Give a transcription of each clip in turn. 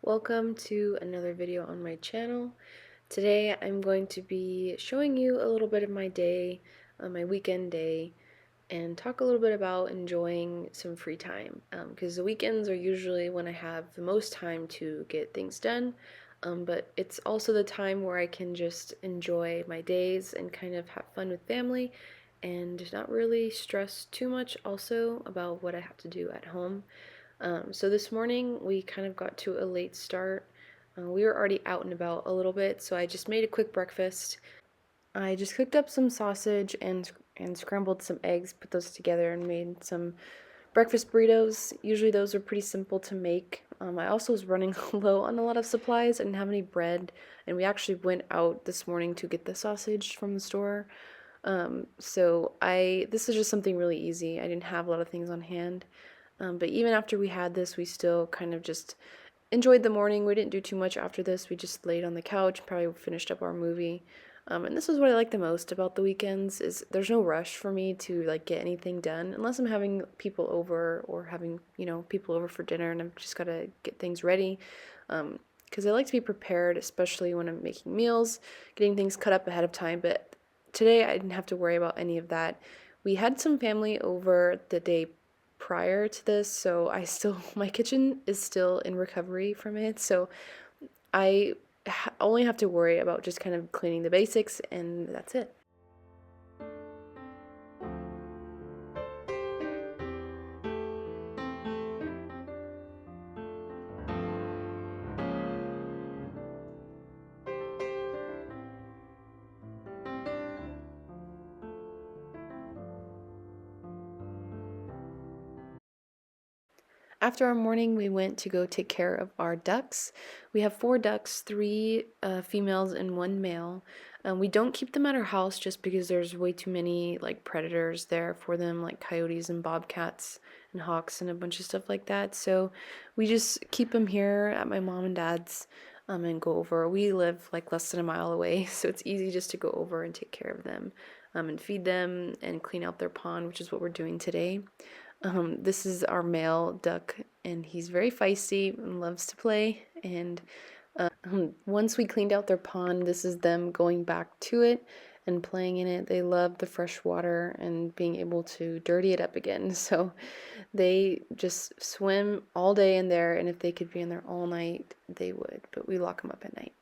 Welcome to another video on my channel. Today I'm going to be showing you a little bit of my day, my weekend day, and talk a little bit about enjoying some free time. Because the weekends are usually when I have the most time to get things done, but it's also the time where I can just enjoy my days and kind of have fun with family and not really stress too much also about what I have to do at home. So this morning we kind of got to a late start. We were already out and about a little bit, so I just made a quick breakfast. I just cooked up some sausage and scrambled some eggs, put those together, and made some breakfast burritos. Usually those are pretty simple to make. I also was running low on a lot of supplies. I didn't have any bread, and we actually went out this morning to get the sausage from the store. This is just something really easy. I didn't have a lot of things on hand. But even after we had this, we still kind of just enjoyed the morning. We didn't do too much after this. We just laid on the couch, probably finished up our movie. And this is what I like the most about the weekends is there's no rush for me to like get anything done unless I'm having people over or having, people over for dinner and I've just got to get things ready. Because I like to be prepared, especially when I'm making meals, getting things cut up ahead of time. But today I didn't have to worry about any of that. We had some family over the day prior to this, so my kitchen is still in recovery from it, so I only have to worry about just kind of cleaning the basics, and that's it. After our morning, we went to go take care of our ducks. We have 4 ducks, three females and 1 male. We don't keep them at our house just because there's way too many like predators there for them, like coyotes and bobcats and hawks and a bunch of stuff like that. So we just keep them here at my mom and dad's and go over. We live like less than a mile away, so it's easy just to go over and take care of them and feed them and clean out their pond, which is what we're doing today. This is our male duck, and he's very feisty and loves to play. And once we cleaned out their pond, this is them going back to it and playing in it. They love the fresh water and being able to dirty it up again. So they just swim all day in there, and if they could be in there all night, they would. But we lock them up at night.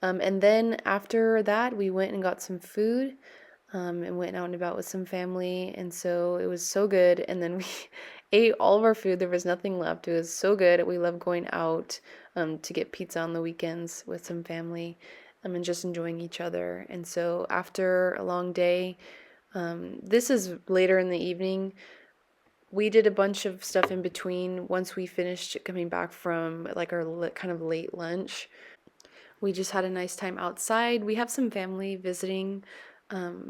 And then after that, we went and got some food and went out and about with some family, and so it was so good. And then we ate all of our food. There was nothing left. It was so good. We love going out to get pizza on the weekends with some family and just enjoying each other. And so after a long day, this is later in the evening. We did a bunch of stuff in between once we finished coming back from like our kind of late lunch. We just had a nice time outside. We have some family visiting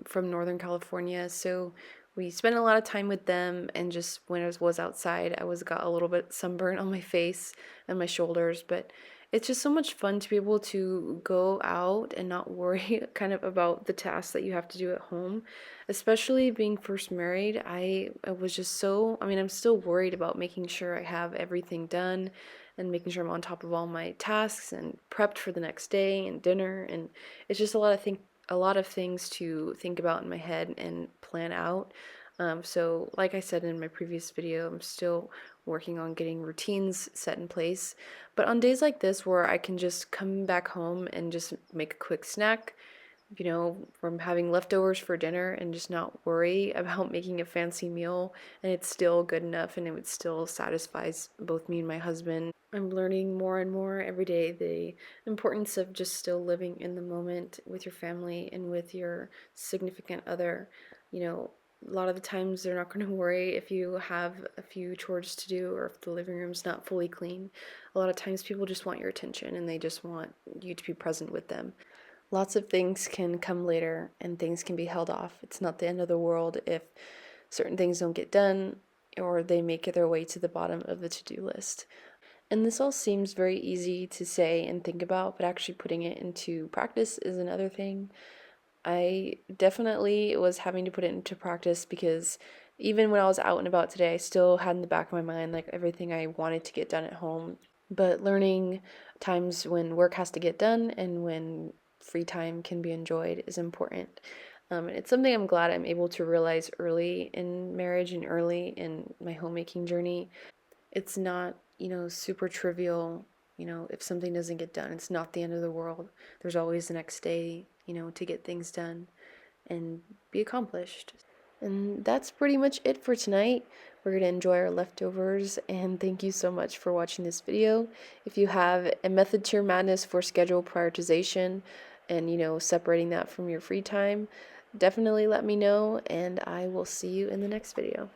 from Northern California, so we spent a lot of time with them. And just when I was outside, I got a little bit sunburned on my face and my shoulders, but it's just so much fun to be able to go out and not worry kind of about the tasks that you have to do at home. Especially being first married, I was just so, I mean, I'm still worried about making sure I have everything done and making sure I'm on top of all my tasks and prepped for the next day and dinner. And it's just a lot of things to think about in my head and plan out. So like I said in my previous video, I'm still working on getting routines set in place. But on days like this where I can just come back home and just make a quick snack, from having leftovers for dinner and just not worry about making a fancy meal, and it's still good enough and it still satisfies both me and my husband. I'm learning more and more every day the importance of just still living in the moment with your family and with your significant other. A lot of the times they're not going to worry if you have a few chores to do or if the living room's not fully clean. A lot of times people just want your attention and they just want you to be present with them. Lots of things can come later and things can be held off. It's not the end of the world if certain things don't get done or they make their way to the bottom of the to-do list. And this all seems very easy to say and think about, but actually putting it into practice is another thing. I definitely was having to put it into practice because even when I was out and about today, I still had in the back of my mind like everything I wanted to get done at home. but learning times when work has to get done and when free time can be enjoyed is important. And it's something I'm glad I'm able to realize early in marriage and early in my homemaking journey. It's not, super trivial. If something doesn't get done, it's not the end of the world. There's always the next day, to get things done and be accomplished. And that's pretty much it for tonight. We're going to enjoy our leftovers, and thank you so much for watching this video. If you have a method to your madness for schedule prioritization and, separating that from your free time, definitely let me know, and I will see you in the next video.